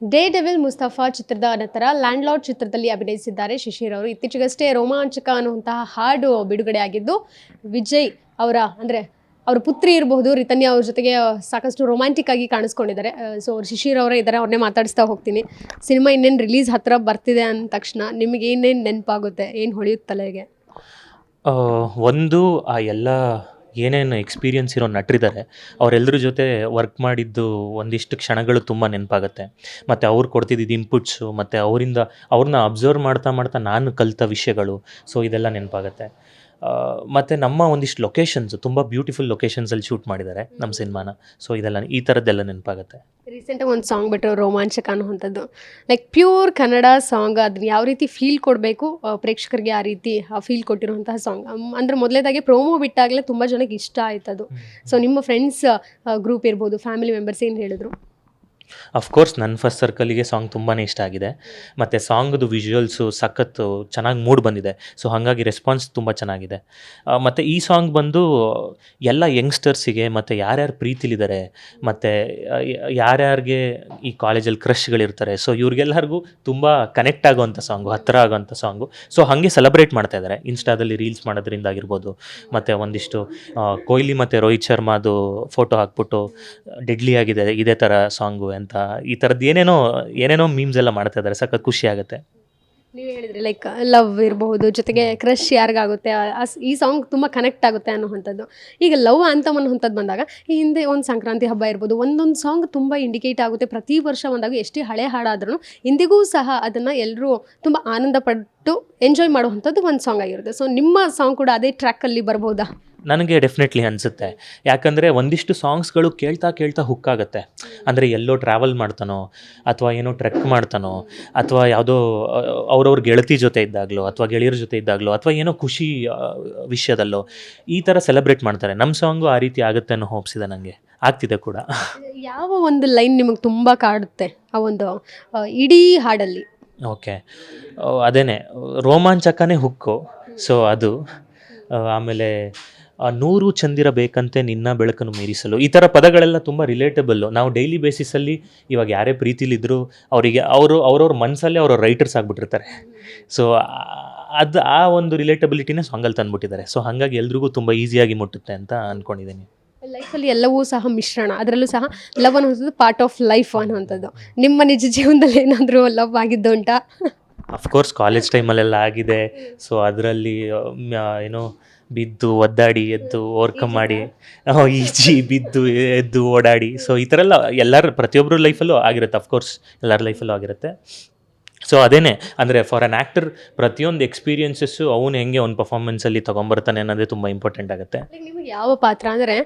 Day devil Mustafa ಚಿತ್ರದ ನಂತರ landlord ಚಿತ್ರದಲ್ಲಿ ಅಭಿನಯಿಸಿದ್ದಾರೆ ಶಿಶಿರ್ ಅವರು. ಇತ್ತೀಚೆಗಷ್ಟೇ ರೋಮಾಂಚಕ ಅನ್ನುವಂತಹ ಹಾಡು ಬಿಡುಗಡೆಯಾಗಿದ್ದು, ವಿಜಯ್ ಅವರ ಅಂದರೆ ಅವ್ರ ಪುತ್ರಿ ಇರಬಹುದು ರಿತನ್ಯಾ ಅವ್ರ ಜೊತೆಗೆ ಸಾಕಷ್ಟು ರೊಮ್ಯಾಂಟಿಕ್ ಆಗಿ ಕಾಣಿಸ್ಕೊಂಡಿದ್ದಾರೆ. ಸೊ ಶಿಶಿರ್ ಅವರೇ ಇದ್ದಾರೆ, ಅವ್ರನ್ನೇ ಮಾತಾಡಿಸ್ತಾ ಹೋಗ್ತೀನಿ. ಸಿನಿಮಾ ಇನ್ನೇನು ರಿಲೀಸ್ ಹತ್ರ ಬರ್ತಿದೆ ಅಂದ ತಕ್ಷಣ ನಿಮಗೆ ಏನೇನು ನೆನಪಾಗುತ್ತೆ, ಏನು ಹೊಳೆಯುತ್ತೆ ತಲೆಗೆ? ಒಂದು ಆ ಎಲ್ಲ ಏನೇನು ಎಕ್ಸ್ಪೀರಿಯನ್ಸ್ ಇರೋ ನಟರಿದ್ದಾರೆ ಅವರೆಲ್ಲರ ಜೊತೆ ವರ್ಕ್ ಮಾಡಿದ್ದು ಒಂದಿಷ್ಟು ಕ್ಷಣಗಳು ತುಂಬ ನೆನಪಾಗುತ್ತೆ. ಮತ್ತು ಅವ್ರು ಕೊಡ್ತಿದ್ದಿದ್ದು ಇನ್ಪುಟ್ಸು ಮತ್ತು ಅವ್ರನ್ನ ಅಬ್ಸರ್ವ್ ಮಾಡ್ತಾ ಮಾಡ್ತಾ ನಾನು ಕಲಿತ ವಿಷಯಗಳು, ಸೊ ಇದೆಲ್ಲ ನೆನಪಾಗುತ್ತೆ. ಮತ್ತು ನಮ್ಮ ಒಂದಿಷ್ಟು ಲೊಕೇಶನ್ಸ್ ತುಂಬ ಬ್ಯೂಟಿಫುಲ್ ಲೊಕೇಶನ್ಸಲ್ಲಿ ಶೂಟ್ ಮಾಡಿದ್ದಾರೆ ನಮ್ಮ ಸಿನಿಮಾನ. ಸೊ ಇದೆಲ್ಲ ಈ ಥರದ್ದೆಲ್ಲ ನೆನಪಾಗುತ್ತೆ. ರೀಸೆಂಟಾಗಿ ಒಂದು ಸಾಂಗ್ ಬಿಟ್ಟರು ರೋಮಾಂಚಕ ಅನ್ನುವಂಥದ್ದು, ಲೈಕ್ ಪ್ಯೂರ್ ಕನ್ನಡ ಸಾಂಗ್. ಅದನ್ನ ಯಾವ ರೀತಿ ಫೀಲ್ ಕೊಡಬೇಕು ಪ್ರೇಕ್ಷಕರಿಗೆ, ಆ ರೀತಿ ಫೀಲ್ ಕೊಟ್ಟಿರುವಂತಹ ಸಾಂಗ್. ಅಂದರೆ ಮೊದಲೇದಾಗಿ ಪ್ರೋಮೋ ಬಿಟ್ಟಾಗಲೇ ತುಂಬ ಜನಕ್ಕೆ ಇಷ್ಟ ಆಯ್ತು ಅದು. ಸೊ ನಿಮ್ಮ ಫ್ರೆಂಡ್ಸ್ ಗ್ರೂಪ್ ಇರ್ಬೋದು, ಫ್ಯಾಮಿಲಿ ಮೆಂಬರ್ಸ್ ಏನು ಹೇಳಿದ್ರು? ಅಫ್ಕೋರ್ಸ್ ನನ್ನ ಫಸ್ಟ್ ಸರ್ಕಲಿಗೆ ಸಾಂಗ್ ತುಂಬಾ ಇಷ್ಟ ಆಗಿದೆ. ಮತ್ತು ಸಾಂಗ್ದು ವಿಜುವಲ್ಸು ಸಖತ್ತು ಚೆನ್ನಾಗಿ ಮೂಡ್ ಬಂದಿದೆ. ಸೊ ಹಾಗಾಗಿ ರೆಸ್ಪಾನ್ಸ್ ತುಂಬ ಚೆನ್ನಾಗಿದೆ. ಮತ್ತು ಈ ಸಾಂಗ್ ಬಂದು ಎಲ್ಲ ಯಂಗ್ಸ್ಟರ್ಸಿಗೆ ಮತ್ತು ಯಾರ್ಯಾರು ಪ್ರೀತಿಲಿದ್ದಾರೆ ಮತ್ತು ಯಾರ್ಯಾರಿಗೆ ಈ ಕಾಲೇಜಲ್ಲಿ ಕ್ರಶ್ಗಳಿರ್ತಾರೆ, ಸೊ ಇವ್ರಿಗೆಲ್ಲರಿಗೂ ತುಂಬ ಕನೆಕ್ಟ್ ಆಗೋವಂಥ ಸಾಂಗು, ಹತ್ತಿರ ಆಗೋವಂಥ ಸಾಂಗು. ಸೊ ಹಾಗೆ ಸೆಲೆಬ್ರೇಟ್ ಮಾಡ್ತಾ ಇದ್ದಾರೆ ಇನ್ಸ್ಟಾದಲ್ಲಿ ರೀಲ್ಸ್ ಮಾಡೋದ್ರಿಂದ ಆಗಿರ್ಬೋದು. ಮತ್ತು ಒಂದಿಷ್ಟು ಕೊಹ್ಲಿ ಮತ್ತು ರೋಹಿತ್ ಶರ್ಮಾದು ಫೋಟೋ ಹಾಕ್ಬಿಟ್ಟು ಡೆಡ್ಲಿ ಆಗಿದೆ ಇದೇ ಥರ ಸಾಂಗು ಅಂತ ಈ ಥರದ್ದು ಏನೇನೋ ಮೀಮ್ಸ್ ಎಲ್ಲ ಮಾಡ್ತಾ ಇದ್ದಾರೆ. ಸಖತ್ ಖುಷಿ ಆಗುತ್ತೆ. ನೀವು ಹೇಳಿದ್ರಿ ಲೈಕ್ ಲವ್ ಇರಬಹುದು, ಜೊತೆಗೆ ಕ್ರಶ್ ಯಾರಿಗಾಗುತ್ತೆ, ಈ ಸಾಂಗ್ ತುಂಬ ಕನೆಕ್ಟ್ ಆಗುತ್ತೆ ಅನ್ನೋವಂಥದ್ದು. ಈಗ ಲವ್ ಆಂಥಮ್ ಅನ್ನೋವಂಥದ್ದು ಬಂದಾಗ, ಈ ಹಿಂದೆ ಒಂದು ಸಂಕ್ರಾಂತಿ ಹಬ್ಬ ಇರ್ಬೋದು, ಒಂದೊಂದು ಸಾಂಗ್ ತುಂಬ ಇಂಡಿಕೇಟ್ ಆಗುತ್ತೆ. ಪ್ರತಿ ವರ್ಷ ಬಂದಾಗ ಎಷ್ಟೇ ಹಳೆ ಹಾಡಾದ್ರೂ ಇಂದಿಗೂ ಸಹ ಅದನ್ನು ಎಲ್ಲರೂ ತುಂಬ ಆನಂದ ಪಟ್ಟು ಎಂಜಾಯ್ ಮಾಡುವಂಥದ್ದು ಒಂದು ಸಾಂಗ್ ಆಗಿರುತ್ತೆ. ಸೊ ನಿಮ್ಮ ಸಾಂಗ್ ಕೂಡ ಅದೇ ಟ್ರ್ಯಾಕಲ್ಲಿ ಬರ್ಬೋದಾ? ನನಗೆ ಡೆಫಿನೆಟ್ಲಿ ಅನಿಸುತ್ತೆ. ಯಾಕಂದರೆ ಒಂದಿಷ್ಟು ಸಾಂಗ್ಸ್ಗಳು ಕೇಳ್ತಾ ಕೇಳ್ತಾ ಹುಕ್ಕಾಗುತ್ತೆ. ಅಂದರೆ ಎಲ್ಲೋ ಟ್ರಾವೆಲ್ ಮಾಡ್ತಾನೋ, ಅಥವಾ ಏನೋ ಟ್ರೆಕ್ ಮಾಡ್ತಾನೋ, ಅಥವಾ ಯಾವುದೋ ಅವ್ರವ್ರ ಗೆಳತಿ ಜೊತೆ ಇದ್ದಾಗಲೋ, ಅಥವಾ ಗೆಳೆಯರ ಜೊತೆ ಇದ್ದಾಗಲೋ, ಅಥವಾ ಏನೋ ಖುಷಿ ವಿಷಯದಲ್ಲೋ ಈ ಥರ ಸೆಲೆಬ್ರೇಟ್ ಮಾಡ್ತಾರೆ. ನಮ್ಮ ಸಾಂಗು ಆ ರೀತಿ ಆಗುತ್ತೆ ಅನ್ನೋ ಹೋಪ್ಸ್ ಇದೆ ನನಗೆ, ಆಗ್ತಿದೆ ಕೂಡ. ಯಾವ ಒಂದು ಲೈನ್ ನಿಮಗೆ ತುಂಬ ಕಾಡುತ್ತೆ ಆ ಒಂದು ಇಡೀ ಹಾಡಲ್ಲಿ? ಓಕೆ, ಅದೇನೆ ರೋಮಾಂಚಕನೇ ಹುಕ್ಕು. ಸೊ ಅದು ಆಮೇಲೆ 100 ಚಂದಿರ ಬೇಕಂತೆ ನಿನ್ನ ಬೆಳಕನ್ನು ಮೀರಿಸಲು, ಈ ಥರ ಪದಗಳೆಲ್ಲ ತುಂಬ ರಿಲೇಟಬಲ್ಲು. ನಾವು ಡೈಲಿ ಬೇಸಿಸಲ್ಲಿ ಇವಾಗ ಯಾರೇ ಪ್ರೀತಿಲಿದ್ದರೂ ಅವರಿಗೆ ಅವ್ರವ್ರ ಮನಸ್ಸಲ್ಲೇ ಅವರು ರೈಟರ್ಸ್ ಆಗಿಬಿಟ್ಟಿರ್ತಾರೆ. ಸೊ ಅದು ಆ ಒಂದು ರಿಲೇಟಬಿಲಿಟಿನೇ ಸಾಂಗಲ್ಲಿ ತಂದುಬಿಟ್ಟಿದ್ದಾರೆ. ಸೊ ಹಾಗಾಗಿ ಎಲ್ರಿಗೂ ತುಂಬ ಈಸಿಯಾಗಿ ಮುಟ್ಟುತ್ತೆ ಅಂತ ಅಂದ್ಕೊಂಡಿದ್ದೀನಿ. ಲೈಫಲ್ಲಿ ಎಲ್ಲವೂ ಸಹ ಮಿಶ್ರಣ, ಅದರಲ್ಲೂ ಸಹ ಲವ್ ಅನ್ನೋದು ಪಾರ್ಟ್ ಆಫ್ ಲೈಫ್ ಅನ್ನುವಂಥದ್ದು. ನಿಮ್ಮ ನಿಜ ಜೀವನದಲ್ಲಿ ಏನಾದರೂ ಲವ್ ಆಗಿದ್ದು ಉಂಟಾ? ಅಫ್ಕೋರ್ಸ್ ಕಾಲೇಜ್ ಟೈಮಲ್ಲೆಲ್ಲ ಆಗಿದೆ. ಸೊ ಅದರಲ್ಲಿ ಏನೋ ಬಿದ್ದು ಒದ್ದಾಡಿ ಎದ್ದು ಓವರ್ಕಮ್ ಮಾಡಿ, ಈಜಿ ಬಿದ್ದು ಎದ್ದು ಓಡಾಡಿ, ಸೊ ಈ ಥರ ಎಲ್ಲರ ಪ್ರತಿಯೊಬ್ಬರ ಲೈಫಲ್ಲೂ ಆಗಿರುತ್ತೆ. ಅಫ್ಕೋರ್ಸ್ ಎಲ್ಲರ ಲೈಫಲ್ಲೂ ಆಗಿರುತ್ತೆ. ಸೊ ಅದೇನೇ ಅಂದರೆ ಫಾರ್ ಆ್ಯನ್ ಆ್ಯಕ್ಟರ್ ಪ್ರತಿಯೊಂದು ಎಕ್ಸ್ಪೀರಿಯನ್ಸಸ್ಸು ಅವನು ಹೆಂಗೆ ಒಂದು ಪರ್ಫಾರ್ಮೆನ್ಸಲ್ಲಿ ತೊಗೊಂಬರ್ತಾನೆ ಅನ್ನೋದೇ ತುಂಬ ಇಂಪಾರ್ಟೆಂಟ್ ಆಗುತ್ತೆ. ನಿಮಗೆ ಯಾವ ಪಾತ್ರ ಅಂದರೆ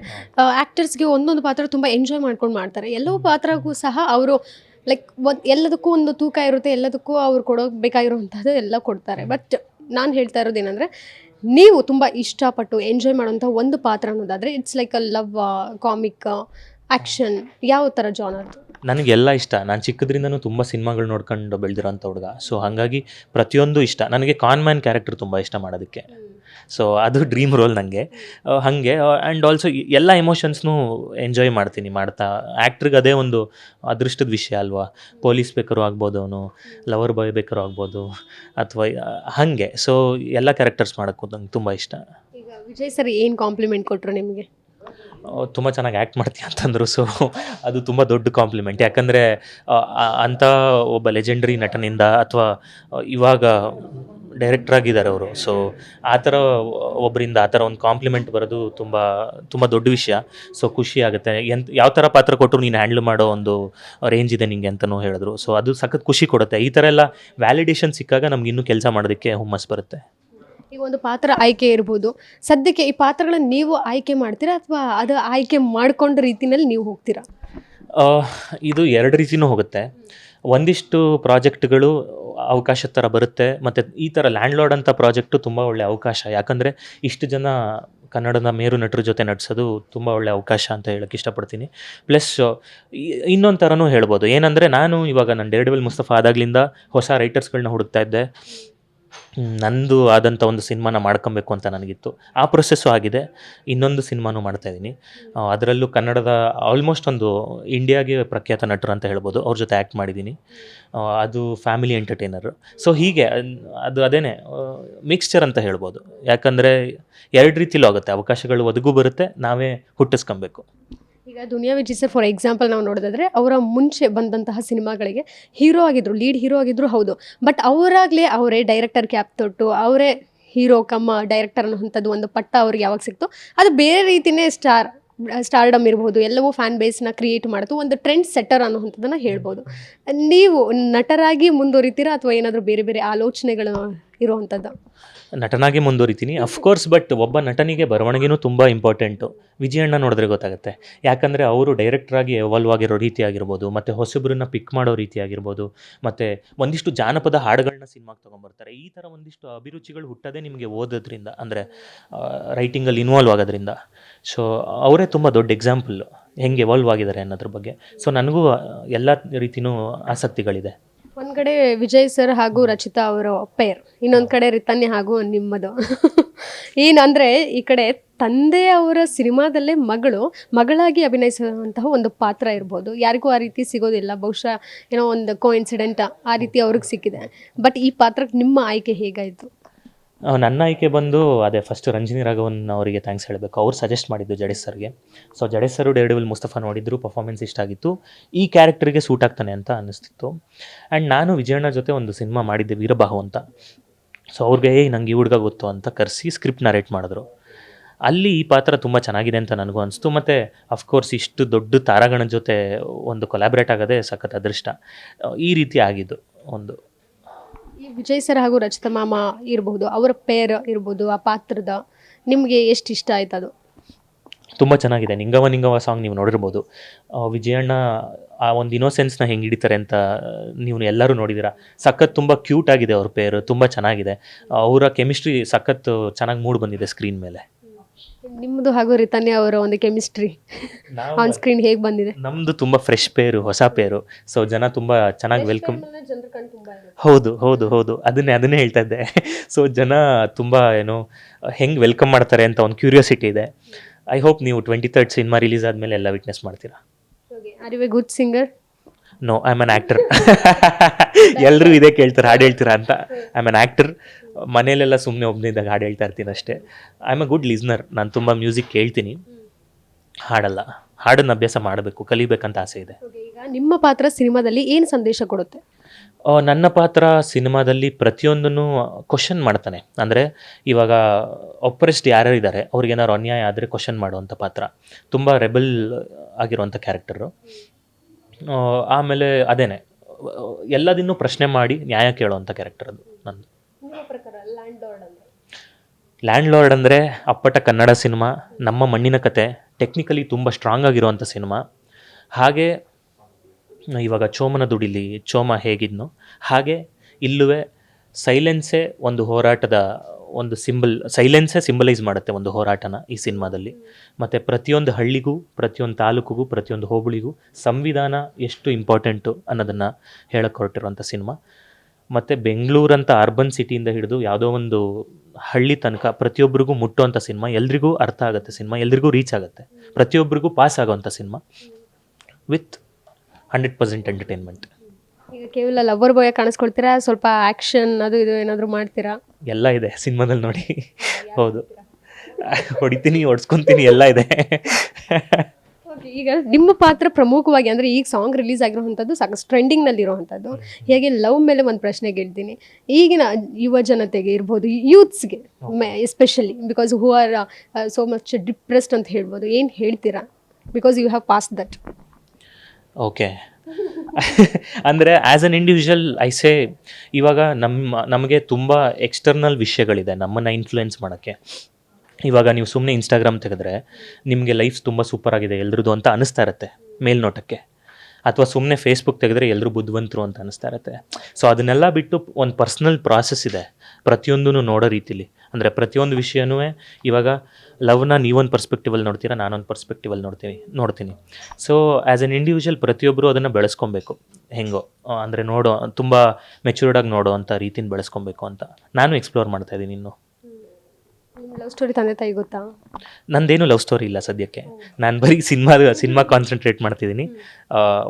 ಆ್ಯಕ್ಟರ್ಸ್ಗೆ ಒಂದೊಂದು ಪಾತ್ರ ತುಂಬ ಎಂಜಾಯ್ ಮಾಡ್ಕೊಂಡು ಮಾಡ್ತಾರೆ. ಎಲ್ಲವೂ ಪಾತ್ರಕ್ಕೂ ಸಹ ಅವರು ಲೈಕ್ ಎಲ್ಲದಕ್ಕೂ ಒಂದು ತೂಕ ಇರುತ್ತೆ, ಎಲ್ಲದಕ್ಕೂ ಅವ್ರು ಕೊಡೋಬೇಕಾಗಿರುವಂಥದ್ದು ಎಲ್ಲ ಕೊಡ್ತಾರೆ. ಬಟ್ ನಾನು ಹೇಳ್ತಾ ಇರೋದೇನೆಂದರೆ, ನೀವು ತುಂಬ ಇಷ್ಟಪಟ್ಟು ಎಂಜಾಯ್ ಮಾಡೋಂಥ ಒಂದು ಪಾತ್ರ ಅನ್ನೋದಾದರೆ it's like a love, comic, action, ಯಾವ ಥರ ಜಾನರ್? ನನಗೆಲ್ಲ ಇಷ್ಟ. ನಾನು ಚಿಕ್ಕದ್ರಿಂದನೂ ತುಂಬ ಸಿನಿಮಾಗಳು ನೋಡ್ಕೊಂಡು ಬೆಳೆದಿರೋಂಥ ಹುಡುಗ. ಸೊ ಹಾಗಾಗಿ ಪ್ರತಿಯೊಂದು ಇಷ್ಟ. ನನಗೆ ಕಾನ್ಮ್ಯಾನ್ ಕ್ಯಾರೆಕ್ಟರ್ ತುಂಬ ಇಷ್ಟ ಮಾಡೋದಕ್ಕೆ. ಸೊ ಅದು ಡ್ರೀಮ್ ರೋಲ್ ನನಗೆ. ಹಾಗೆ ಆ್ಯಂಡ್ ಆಲ್ಸೋ ಎಲ್ಲ ಎಮೋಷನ್ಸ್ನೂ ಎಂಜಾಯ್ ಮಾಡ್ತೀನಿ ಮಾಡ್ತಾ. ಆ್ಯಕ್ಟ್ರಿಗೆ ಅದೇ ಒಂದು ಅದೃಷ್ಟದ ವಿಷಯ ಅಲ್ವಾ. ಪೊಲೀಸ್ ಬೇಕಾದ್ರೂ ಆಗ್ಬೋದು, ಅವನು ಲವರ್ ಬಾಯ್ ಬೇಕಾದ್ರೂ ಆಗ್ಬೋದು, ಅಥವಾ ಹಾಗೆ. ಸೊ ಎಲ್ಲ ಕ್ಯಾರೆಕ್ಟರ್ಸ್ ಮಾಡೋಕ್ಕೂ ನಂಗೆ ತುಂಬ ಇಷ್ಟ. ಈಗ ವಿಜಯ್ ಸರ್ ಏನು ಕಾಂಪ್ಲಿಮೆಂಟ್ ಕೊಟ್ಟರು ನಿಮಗೆ? ತುಂಬ ಚೆನ್ನಾಗಿ ಆ್ಯಕ್ಟ್ ಮಾಡ್ತೀಯ ಅಂತಂದರು. ಸೊ ಅದು ತುಂಬ ದೊಡ್ಡ ಕಾಂಪ್ಲಿಮೆಂಟ್. ಯಾಕಂದರೆ ಅಂಥ ಒಬ್ಬ ಲೆಜೆಂಡರಿ ನಟನಿಂದ, ಅಥವಾ ಇವಾಗ ಡೈರೆಕ್ಟರ್ ಆಗಿದ್ದಾರೆ ಅವರು, ಸೊ ಆ ಥರ ಒಬ್ಬರಿಂದ ಆ ಥರ ಒಂದು ಕಾಂಪ್ಲಿಮೆಂಟ್ ಬರೋದು ತುಂಬ ತುಂಬ ದೊಡ್ಡ ವಿಷಯ. ಸೊ ಖುಷಿ ಆಗುತ್ತೆ. ಯಾವ ಥರ ಪಾತ್ರ ಕೊಟ್ಟರು ನೀನು ಹ್ಯಾಂಡಲ್ ಮಾಡೋ ಒಂದು ರೇಂಜ್ ಇದೆ ನಿಮಗೆ ಅಂತಲೂ ಹೇಳಿದ್ರು. ಸೊ ಅದು ಸಖತ್ ಖುಷಿ ಕೊಡುತ್ತೆ. ಈ ಥರ ಎಲ್ಲ ವ್ಯಾಲಿಡೇಷನ್ ಸಿಕ್ಕಾಗ ನಮ್ಗೆ ಇನ್ನೂ ಕೆಲಸ ಮಾಡೋದಕ್ಕೆ ಹುಮ್ಮಸ್ ಬರುತ್ತೆ. ಈಗ ಒಂದು ಪಾತ್ರ ಆಯ್ಕೆ ಇರ್ಬೋದು, ಸದ್ಯಕ್ಕೆ ಈ ಪಾತ್ರಗಳನ್ನು ನೀವು ಆಯ್ಕೆ ಮಾಡ್ತೀರಾ ಅಥವಾ ಅದು ಆಯ್ಕೆ ಮಾಡಿಕೊಂಡ ರೀತಿಯಲ್ಲಿ ನೀವು ಹೋಗ್ತೀರಾ? ಇದು ಎರಡು ರೀತಿಯೂ ಹೋಗುತ್ತೆ. ಒಂದಿಷ್ಟು ಪ್ರಾಜೆಕ್ಟ್ಗಳು ಅವಕಾಶ ಥರ ಬರುತ್ತೆ. ಮತ್ತು ಈ ಥರ ಲ್ಯಾಂಡ್ಲಾರ್ಡ್ ಅಂತ ಪ್ರಾಜೆಕ್ಟು ತುಂಬ ಒಳ್ಳೆಯ ಅವಕಾಶ. ಯಾಕಂದರೆ ಇಷ್ಟು ಜನ ಕನ್ನಡದ ಮೇರು ನಟರ ಜೊತೆ ನಟಿಸೋದು ತುಂಬ ಒಳ್ಳೆಯ ಅವಕಾಶ ಅಂತ ಹೇಳೋಕ್ಕೆ ಇಷ್ಟಪಡ್ತೀನಿ. ಪ್ಲಸ್ ಇನ್ನೊಂದು ಥರನೂ ಹೇಳ್ಬೋದು. ಏನಂದರೆ ನಾನು ಇವಾಗ ನನ್ನ ಡೇ ಡೆವಿಲ್ ಮುಸ್ತಫಾ ಆದಾಗಲಿಂದ ಹೊಸ ರೈಟರ್ಸ್ಗಳನ್ನ ಹುಡುಕ್ತಾ ಇದ್ದೆ. ನಂದು ಆದಂಥ ಒಂದು ಸಿನಿಮಾನ ಮಾಡ್ಕೊಬೇಕು ಅಂತ ನನಗಿತ್ತು. ಆ ಪ್ರೊಸೆಸ್ಸು ಆಗಿದೆ. ಇನ್ನೊಂದು ಸಿನಿಮಾನೂ ಮಾಡ್ತಾಯಿದ್ದೀನಿ. ಅದರಲ್ಲೂ ಕನ್ನಡದ ಆಲ್ಮೋಸ್ಟ್ ಒಂದು ಇಂಡಿಯಾಗೆ ಪ್ರಖ್ಯಾತ ನಟರು ಅಂತ ಹೇಳ್ಬೋದು, ಅವ್ರ ಜೊತೆ ಆ್ಯಕ್ಟ್ ಮಾಡಿದ್ದೀನಿ. ಅದು ಫ್ಯಾಮಿಲಿ ಎಂಟರ್ಟೈನರು. ಸೊ ಹೀಗೆ ಅದು ಅದೇನೇ ಮಿಕ್ಸ್ಚರ್ ಅಂತ ಹೇಳ್ಬೋದು. ಯಾಕಂದರೆ ಎರಡು ರೀತಿಲೂ ಆಗುತ್ತೆ, ಅವಕಾಶಗಳು ಒದಗೂ ಬರುತ್ತೆ, ನಾವೇ ಹುಟ್ಟಿಸ್ಕೊಬೇಕು. ಈಗ Duniya Vijay sir for example ನಾವು ನೋಡೋದಾದ್ರೆ ಅವರ ಮುಂಚೆ ಬಂದಂತಹ ಸಿನಿಮಾಗಳಿಗೆ ಹೀರೋ ಆಗಿದ್ರು, ಲೀಡ್ ಹೀರೋ ಆಗಿದ್ರು ಹೌದು, ಬಟ್ ಅವರೇ ಡೈರೆಕ್ಟರ್ ಕ್ಯಾಪ್ ತೊಟ್ಟು ಅವರೇ ಹೀರೋ ಕಮ್ಮ ಡೈರೆಕ್ಟರ್ ಅನ್ನೋಂಥದ್ದು ಒಂದು ಪಟ್ಟ ಅವ್ರಿಗೆ ಯಾವಾಗ ಸಿಕ್ತು, ಅದು ಬೇರೆ ರೀತಿಯೇ ಸ್ಟಾರ್ಡಮ್ ಇರ್ಬೋದು, ಎಲ್ಲವೂ ಫ್ಯಾನ್ ಬೇಸ್ನ ಕ್ರಿಯೇಟ್ ಮಾಡ್ತು, ಒಂದು ಟ್ರೆಂಡ್ ಸೆಟ್ಟರ್ ಅನ್ನೋವಂಥದ್ದನ್ನು ಹೇಳ್ಬೋದು. ನೀವು ನಟರಾಗಿ ಮುಂದುವರಿತೀರಾ ಅಥವಾ ಏನಾದರೂ ಬೇರೆ ಬೇರೆ ಆಲೋಚನೆಗಳು ಇರುವಂಥದ್ದು? ನಟನಾಗಿ ಮುಂದುವರಿತೀನಿ ಅಫ್ಕೋರ್ಸ್, ಬಟ್ ಒಬ್ಬ ನಟನಿಗೆ ಬರವಣಿಗೆನೂ ತುಂಬ ಇಂಪಾರ್ಟೆಂಟು. ವಿಜಯಣ್ಣ ನೋಡಿದ್ರೆ ಗೊತ್ತಾಗುತ್ತೆ. ಯಾಕಂದರೆ ಅವರು ಡೈರೆಕ್ಟ್ರಾಗಿ ಎವಾಲ್ವ್ ಆಗಿರೋ ರೀತಿ ಆಗಿರ್ಬೋದು, ಮತ್ತು ಹೊಸಬ್ರನ್ನ ಪಿಕ್ ಮಾಡೋ ರೀತಿ ಆಗಿರ್ಬೋದು, ಮತ್ತು ಒಂದಿಷ್ಟು ಜಾನಪದ ಹಾಡುಗಳನ್ನ ಸಿನಿಮಾಗೆ ತೊಗೊಂಬರ್ತಾರೆ. ಈ ಥರ ಒಂದಿಷ್ಟು ಅಭಿರುಚಿಗಳು ಹುಟ್ಟೋದೇ ನಿಮಗೆ ಓದೋದ್ರಿಂದ, ಅಂದರೆ ರೈಟಿಂಗಲ್ಲಿ ಇನ್ವಾಲ್ವ್ ಆಗೋದ್ರಿಂದ. ಸೊ ಅವರೇ ತುಂಬ ದೊಡ್ಡ ಎಕ್ಸಾಂಪಲ್ಲು ಹೆಂಗೆ ಎವಾಲ್ವ್ ಆಗಿದ್ದಾರೆ ಅನ್ನೋದ್ರ ಬಗ್ಗೆ. ಸೊ ನನಗೂ ಎಲ್ಲ ರೀತಿಯೂ ಆಸಕ್ತಿಗಳಿದೆ. ಒಂದು ಕಡೆ ವಿಜಯ್ ಸರ್ ಹಾಗೂ ರಚಿತಾ ಅವರ ಪೇರ್, ಇನ್ನೊಂದು ಕಡೆ ರಿತನ್ಯ ಹಾಗೂ ನಿಮ್ಮದು. ಏನಂದರೆ ಈ ಕಡೆ ತಂದೆ ಅವರ ಸಿನಿಮಾದಲ್ಲೇ ಮಗಳಾಗಿ ಅಭಿನಯಿಸುವಂತಹ ಒಂದು ಪಾತ್ರ ಇರ್ಬೋದು, ಯಾರಿಗೂ ಆ ರೀತಿ ಸಿಗೋದಿಲ್ಲ, ಬಹುಶಃ ಏನೋ ಒಂದು ಕೋಇನ್ಸಿಡೆಂಟ್ ಆ ರೀತಿ ಅವ್ರಿಗೆ ಸಿಕ್ಕಿದೆ. ಬಟ್ ಈ ಪಾತ್ರಕ್ಕೆ ನಿಮ್ಮ ಆಯ್ಕೆ ಹೇಗಾಯಿತು? ನನ್ನ ಆಯ್ಕೆ ಬಂದು ಅದೇ ಫಸ್ಟು ರಂಜಿನಿ ರಾಘವನ್ ಅವರಿಗೆ ಥ್ಯಾಂಕ್ಸ್ ಹೇಳಬೇಕು. ಅವ್ರು ಸಜೆಸ್ಟ್ ಮಾಡಿದ್ದು ಜಡೇಶ್ ಸರ್ಗೆ. ಸೊ ಜಡೇಶ್ ಸರು ಡೇರ್ಡೆವಿಲ್ ಮುಸ್ತಫಾ ನೋಡಿದ್ರು, ಪರ್ಫಾರ್ಮೆನ್ಸ್ ಇಷ್ಟ ಆಗಿತ್ತು, ಈ ಕ್ಯಾರೆಕ್ಟರ್ಗೆ ಸೂಟ್ ಆಗ್ತಾನೆ ಅಂತ ಅನ್ನಿಸ್ತಿತ್ತು. ಆ್ಯಂಡ್ ನಾನು ವಿಜಯಣ್ಣ ಜೊತೆ ಒಂದು ಸಿನಿಮಾ ಮಾಡಿದ್ದೆ, ವೀರಬಾಹು ಅಂತ. ಸೊ ಅವ್ರಿಗೆ ನಂಗೆ ಈ ಹುಡುಗ ಗೊತ್ತು ಅಂತ ಕರೆಸಿ ಸ್ಕ್ರಿಪ್ಟ್ ನರೇಟ್ ಮಾಡಿದ್ರು. ಅಲ್ಲಿ ಈ ಪಾತ್ರ ತುಂಬ ಚೆನ್ನಾಗಿದೆ ಅಂತ ನನಗೂ ಅನಿಸ್ತು. ಮತ್ತು ಅಫ್ಕೋರ್ಸ್ ಇಷ್ಟು ದೊಡ್ಡ ತಾರಾಗಣದ ಜೊತೆ ಒಂದು ಕೊಲಾಬ್ರೇಟ್ ಆಗೋದೇ ಸಖತ್ ಅದೃಷ್ಟ. ಈ ರೀತಿ ಆಗಿದ್ದು ಒಂದು. ಈ ವಿಜಯ್ ಸರ್ ಹಾಗೂ ರಚಿತಾ ಮಾಮ ಇರ್ಬೋದು, ಅವರ ಪೇರ್ ಇರ್ಬೋದು, ಆ ಪಾತ್ರದ ನಿಮಗೆ ಎಷ್ಟು ಇಷ್ಟ ಆಯ್ತು? ಅದು ತುಂಬ ಚೆನ್ನಾಗಿದೆ. ನಿಂಗವ ನಿಂಗವ ಸಾಂಗ್ ನೀವು ನೋಡಿರ್ಬೋದು. ವಿಜಯಣ್ಣ ಆ ಒಂದು ಇನ್ನೋಸೆನ್ಸ್ನ ಹೆಂಗೆ ಹಿಡಿತಾರೆ ಅಂತ ನೀವು ಎಲ್ಲರೂ ನೋಡಿದ್ದೀರಾ. ಸಖತ್ ತುಂಬ ಕ್ಯೂಟ್ ಆಗಿದೆ ಅವ್ರ ಪೇರು, ತುಂಬ ಚೆನ್ನಾಗಿದೆ. ಅವರ ಕೆಮಿಸ್ಟ್ರಿ ಸಖತ್ ಚೆನ್ನಾಗಿ ಮೂಡ್ ಬಂದಿದೆ ಸ್ಕ್ರೀನ್ ಮೇಲೆ. ನಿಮ್ಮದು ಹಾಗೂ ರಿತನ್ಯ ಅವರ ಒಂದು ಕೆಮಿಸ್ಟ್ರಿ ಆನ್ ಸ್ಕ್ರೀನ್ ಹೇಗೆ ಬಂದಿದೆ? ನಮ್ಮದು ತುಂಬ ಫ್ರೆಶ್ ಪೇರು, ಹೊಸ ಪೇರು. ಸೊ ಜನ ತುಂಬ ಚೆನ್ನಾಗಿ ವೆಲ್ಕಮ್. ಹೌದು ಹೌದು ಹೌದು, ಅದನ್ನೇ ಹೇಳ್ತಾ ಇದ್ದೆ. ಸೊ ಜನ ತುಂಬ ಹೆಂಗೆ ವೆಲ್ಕಮ್ ಮಾಡ್ತಾರೆ ಅಂತ ಒಂದು ಕ್ಯೂರಿಯಾಸಿಟಿ ಇದೆ. ಐ ಹೋಪ್ ನೀವು 23rd ಸಿನಿಮಾ ರಿಲೀಸ್ ಆದಮೇಲೆ ಎಲ್ಲ ವಿಟ್ನೆಸ್ ಮಾಡ್ತೀರಾ. Are you a good singer? No, I am an actor. ಎಲ್ಲರೂ ಇದೇ ಕೇಳ್ತಾರೆ, ಹಾಡು ಹೇಳ್ತೀರಾ ಅಂತ. I am an actor. ಮನೇಲೆಲ್ಲ ಸುಮ್ಮನೆ ಒಬ್ಬನಿದ್ದಾಗ ಹಾಡು ಹೇಳ್ತಾ ಇರ್ತೀನಿ ಅಷ್ಟೇ. I am a good listener. ನಾನು ತುಂಬ ಮ್ಯೂಸಿಕ್ ಕೇಳ್ತೀನಿ, ಹಾಡಲ್ಲ. ಹಾಡನ್ನು ಅಭ್ಯಾಸ ಮಾಡಬೇಕು, ಕಲಿಬೇಕಂತ ಆಸೆ ಇದೆ. ಈಗ ನಿಮ್ಮ ಪಾತ್ರ ಸಿನಿಮಾದಲ್ಲಿ ಏನು ಸಂದೇಶ ಕೊಡುತ್ತೆ? ನನ್ನ ಪಾತ್ರ ಸಿನಿಮಾದಲ್ಲಿ ಪ್ರತಿಯೊಂದನ್ನು ಕ್ವಶನ್ ಮಾಡ್ತಾನೆ. ಅಂದರೆ ಇವಾಗ ಒಪ್ರೆಸ್ಡ್ ಯಾರ್ಯಾರು ಇದ್ದಾರೆ ಅವ್ರಿಗೇನಾದ್ರು ಅನ್ಯಾಯ ಆದರೆ ಕ್ವಶನ್ ಮಾಡುವಂಥ ಪಾತ್ರ. ತುಂಬ ರೆಬಲ್ ಆಗಿರುವಂಥ ಕ್ಯಾರೆಕ್ಟರು. ಆಮೇಲೆ ಅದೇನೆ ಎಲ್ಲದನ್ನೂ ಪ್ರಶ್ನೆ ಮಾಡಿ ನ್ಯಾಯ ಕೇಳುವಂಥ ಕ್ಯಾರೆಕ್ಟರ್ ಅದು ನಂದು. ಲ್ಯಾಂಡ್ ಲಾರ್ಡ್ ಅಂದರೆ ಅಪ್ಪಟ ಕನ್ನಡ ಸಿನಿಮಾ, ನಮ್ಮ ಮಣ್ಣಿನ ಕತೆ, ಟೆಕ್ನಿಕಲಿ ತುಂಬ ಸ್ಟ್ರಾಂಗ್ ಆಗಿರುವಂಥ ಸಿನಿಮಾ. ಹಾಗೆ ಇವಾಗ ಚೋಮನ ದುಡಿಲಿ, ಚೋಮ ಹೇಗಿದ್ನೋ ಹಾಗೆ ಇಲ್ಲುವೆ ಸೈಲೆನ್ಸೇ ಒಂದು ಹೋರಾಟದ ಒಂದು ಸೈಲೆನ್ಸೇ ಸಿಂಬಲೈಸ್ ಮಾಡುತ್ತೆ ಒಂದು ಹೋರಾಟನ ಈ ಸಿನಿಮಾದಲ್ಲಿ. ಮತ್ತು ಪ್ರತಿಯೊಂದು ಹಳ್ಳಿಗೂ, ಪ್ರತಿಯೊಂದು ತಾಲೂಕಿಗೂ, ಪ್ರತಿಯೊಂದು ಹೋಬಳಿಗೂ ಸಂವಿಧಾನ ಎಷ್ಟು ಇಂಪಾರ್ಟೆಂಟು ಅನ್ನೋದನ್ನು ಹೇಳಕ್ಕೆ ಹೊರಟಿರುವಂಥ ಸಿನಿಮಾ. ಮತ್ತು ಬೆಂಗಳೂರಂಥ ಅರ್ಬನ್ ಸಿಟಿಯಿಂದ ಹಿಡಿದು ಯಾವುದೋ ಒಂದು ಹಳ್ಳಿ ತನಕ ಪ್ರತಿಯೊಬ್ಬರಿಗೂ ಮುಟ್ಟುವಂಥ ಸಿನಿಮಾ. ಎಲ್ರಿಗೂ ಅರ್ಥ ಆಗುತ್ತೆ ಸಿನಿಮಾ, ಎಲ್ರಿಗೂ ರೀಚ್ ಆಗುತ್ತೆ, ಪ್ರತಿಯೊಬ್ಬರಿಗೂ ಪಾಸ್ ಆಗೋವಂಥ ಸಿನಿಮಾ ವಿತ್ 100% ಎಂಟರ್ಟೈನ್ಮೆಂಟ್. ಈಗ ಕೇವಲ ಲವರ್ ಬಾಯ್ ಕಾಣಿಸ್ಕೊಳ್ತೀರಾ, ಸ್ವಲ್ಪ ಆ್ಯಕ್ಷನ್ ಅದು ಇದು ಏನಾದರೂ ಮಾಡ್ತೀರಾ? ಎಲ್ಲ ಇದೆ ಸಿನಿಮಾದಲ್ಲಿ ನೋಡಿ. ಹೌದು, ಹೊಡಿತೀನಿ, ಹೊಡ್ಸ್ಕೊತೀನಿ, ಎಲ್ಲ ಇದೆ. ಈಗ ನಿಮ್ಮ ಪಾತ್ರ ಪ್ರಮುಖವಾಗಿ ಅಂದರೆ ಈಗ ಸಾಂಗ್ ರಿಲೀಸ್ ಆಗಿರುವಂಥದ್ದು ಸಾಕಷ್ಟು ಟ್ರೆಂಡಿಂಗ್ನಲ್ಲಿರುವಂಥದ್ದು. ಹೇಗೆ ಲವ್ ಮೇಲೆ ಒಂದು ಪ್ರಶ್ನೆ ಕೇಳ್ತೀನಿ. ಈಗಿನ ಯುವ ಜನತೆಗೆ ಇರ್ಬೋದು, ಯೂತ್ಸ್ಗೆ especially, because who are so much depressed ಅಂತ ಹೇಳ್ಬೋದು, ಏನು ಹೇಳ್ತೀರಾ? Because you have pass that. Okay. ಅಂದರೆ ಆ್ಯಸ್ ಅನ್ ಇಂಡಿವಿಜುವಲ್ ಐಸೇ, ಇವಾಗ ನಮಗೆ ತುಂಬ ಎಕ್ಸ್ಟರ್ನಲ್ ವಿಷಯಗಳಿದೆ ನಮ್ಮನ್ನು ಇನ್ಫ್ಲುಯೆನ್ಸ್ ಮಾಡೋಕ್ಕೆ. ಇವಾಗ ನೀವು ಸುಮ್ಮನೆ ಇನ್ಸ್ಟಾಗ್ರಾಮ್ ತೆಗೆದ್ರೆ ನಿಮಗೆ ಲೈಫ್ಸ್ ತುಂಬ ಸೂಪರ್ ಆಗಿದೆ ಎಲ್ರದ್ದು ಅಂತ ಅನ್ನಿಸ್ತಾ ಇರುತ್ತೆ ಮೇಲ್ನೋಟಕ್ಕೆ. ಅಥವಾ ಸುಮ್ಮನೆ ಫೇಸ್ಬುಕ್ ತೆಗೆದ್ರೆ ಎಲ್ಲರೂ ಬುದ್ಧಿವಂತರು ಅಂತ ಅನ್ನಿಸ್ತಾ ಇರುತ್ತೆ. ಸೊ ಅದನ್ನೆಲ್ಲ ಬಿಟ್ಟು ಒಂದು ಪರ್ಸ್ನಲ್ ಪ್ರಾಸೆಸ್ ಇದೆ. ಪ್ರತಿಯೊಂದೂ ನೋಡೋ ರೀತಿಲಿ. ಅಂದರೆ ಪ್ರತಿಯೊಂದು ವಿಷಯನೂ ಇವಾಗ ಲವ್ನ ನೀವೊಂದು ಪರ್ಸ್ಪೆಕ್ಟಿವಲ್ಲಿ ನೋಡ್ತೀರಾ, ನಾನೊಂದು ಪರ್ಸ್ಪೆಕ್ಟಿವಲ್ಲಿ ನೋಡ್ತೀನಿ. ಸೊ ಆ್ಯಸ್ ಎನ್ ಇಂಡಿವಿಜುವಲ್ ಪ್ರತಿಯೊಬ್ಬರು ಅದನ್ನು ಬೆಳೆಸ್ಕೊಬೇಕು. ಹೆಂಗೋ ಅಂದರೆ ತುಂಬ ಮೆಚ್ಯೂರ್ಡಾಗಿ ನೋಡೋ ಅಂಥ ರೀತಿನ ಬೆಳೆಸ್ಕೊಬೇಕು ಅಂತ ನಾನು ಎಕ್ಸ್ಪ್ಲೋರ್ ಮಾಡ್ತಾಯಿದ್ದೀನಿ. ಇನ್ನು ಲವ್ ಸ್ಟೋರಿ ತಂದೆ ತಾಯಿ ಗೊತ್ತಾ? ನಂದೇನು ಲವ್ ಸ್ಟೋರಿ ಇಲ್ಲ ಸದ್ಯಕ್ಕೆ. ನಾನು ಬರೀ ಸಿನಿಮಾ ಕಾನ್ಸಂಟ್ರೇಟ್ ಮಾಡ್ತಿದ್ದೀನಿ.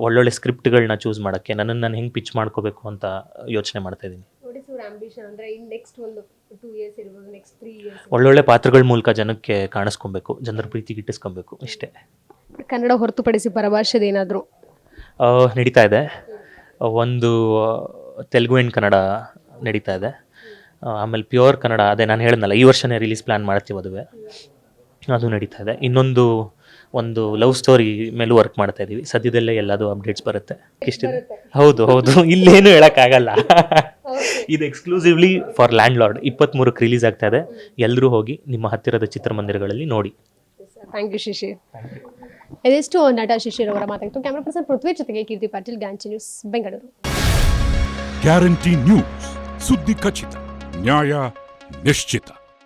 ಒಳ್ಳೊಳ್ಳೆ ಸ್ಕ್ರಿಪ್ಟ್ಗಳನ್ನ ಚೂಸ್ ಮಾಡೋಕ್ಕೆ ನನ್ನನ್ನು ನಾನು ಹೆಂಗೆ ಪಿಚ್ ಮಾಡ್ಕೋಬೇಕು ಅಂತ ಯೋಚನೆ ಮಾಡ್ತಾಯಿದ್ದೀನಿ. ಒಳ್ಳೊಳ್ಳೆ ಪಾತ್ರಗಳ ಮೂಲಕ ಜನಕ್ಕೆ ಕಾಣಿಸ್ಕೊಬೇಕು, ಜನರ ಪ್ರೀತಿ ಗಿಟ್ಟಿಸ್ಕೊಬೇಕು, ಇಷ್ಟೇ. ಕನ್ನಡ ಹೊರತುಪಡಿಸಿ ಪರಭಾಷೆದು ಏನಾದರೂ ನಡೀತಾ ಇದೆ. ಒಂದು ತೆಲುಗು ಆ್ಯಂಡ್ ಕನ್ನಡ ನಡೀತಾ ಇದೆ. ಆಮೇಲೆ ಪ್ಯೂರ್ ಕನ್ನಡ, ಅದೇ ನಾನು ಹೇಳಿದ್ನಲ್ಲ ಈ ವರ್ಷನೇ ರಿಲೀಸ್ ಪ್ಲ್ಯಾನ್ ಮಾಡ್ತೀವಿ, ಅದು ನಡೀತಾ ಇದೆ. ಒಂದು ಲವ್ ಸ್ಟೋರಿ ಮೇಲೂ ವರ್ಕ್ ಮಾಡ್ತಾ ಇದ್ದೀವಿ. ಸದ್ಯದಲ್ಲೇ ಎಲ್ಲದೂ ಅಪ್ಡೇಟ್ಸ್ ಬರುತ್ತೆ. ಇಷ್ಟಿದೆ. ಹೌದು ಇಲ್ಲೇನು ಹೇಳೋಕ್ಕಾಗಲ್ಲ. ಇದು ಎಕ್ಸ್ಕ್ಲೂಸಿವ್ಲಿ ಫಾರ್ ಲ್ಯಾಂಡ್ ಲಾರ್ಡ್ 23ಕ್ಕೆ ರಿಲೀಸ್ ಆಗ್ತಾ ಇದೆ. ಎಲ್ಲರೂ ಹೋಗಿ ನಿಮ್ಮ ಹತ್ತಿರದ ಚಿತ್ರಮಂದಿರಗಳಲ್ಲಿ ನೋಡಿ. Thank you Shishir. ಇದೆಷ್ಟು ನಟ ಶಿಶಿರ್ ಅವರ ಮಾತಾಗಿತ್ತು. ಕ್ಯಾಮ್ರಾ ಪರ್ಸನ್ ಪೃಥ್ವಿ ಜೊತೆಗೆ Keerthi Patil, Guarantee News, Bengaluru. Guarantee News, ಸುದ್ದಿ ಖಚಿತ, ನ್ಯಾಯ ನಿಶ್ಚಿತ.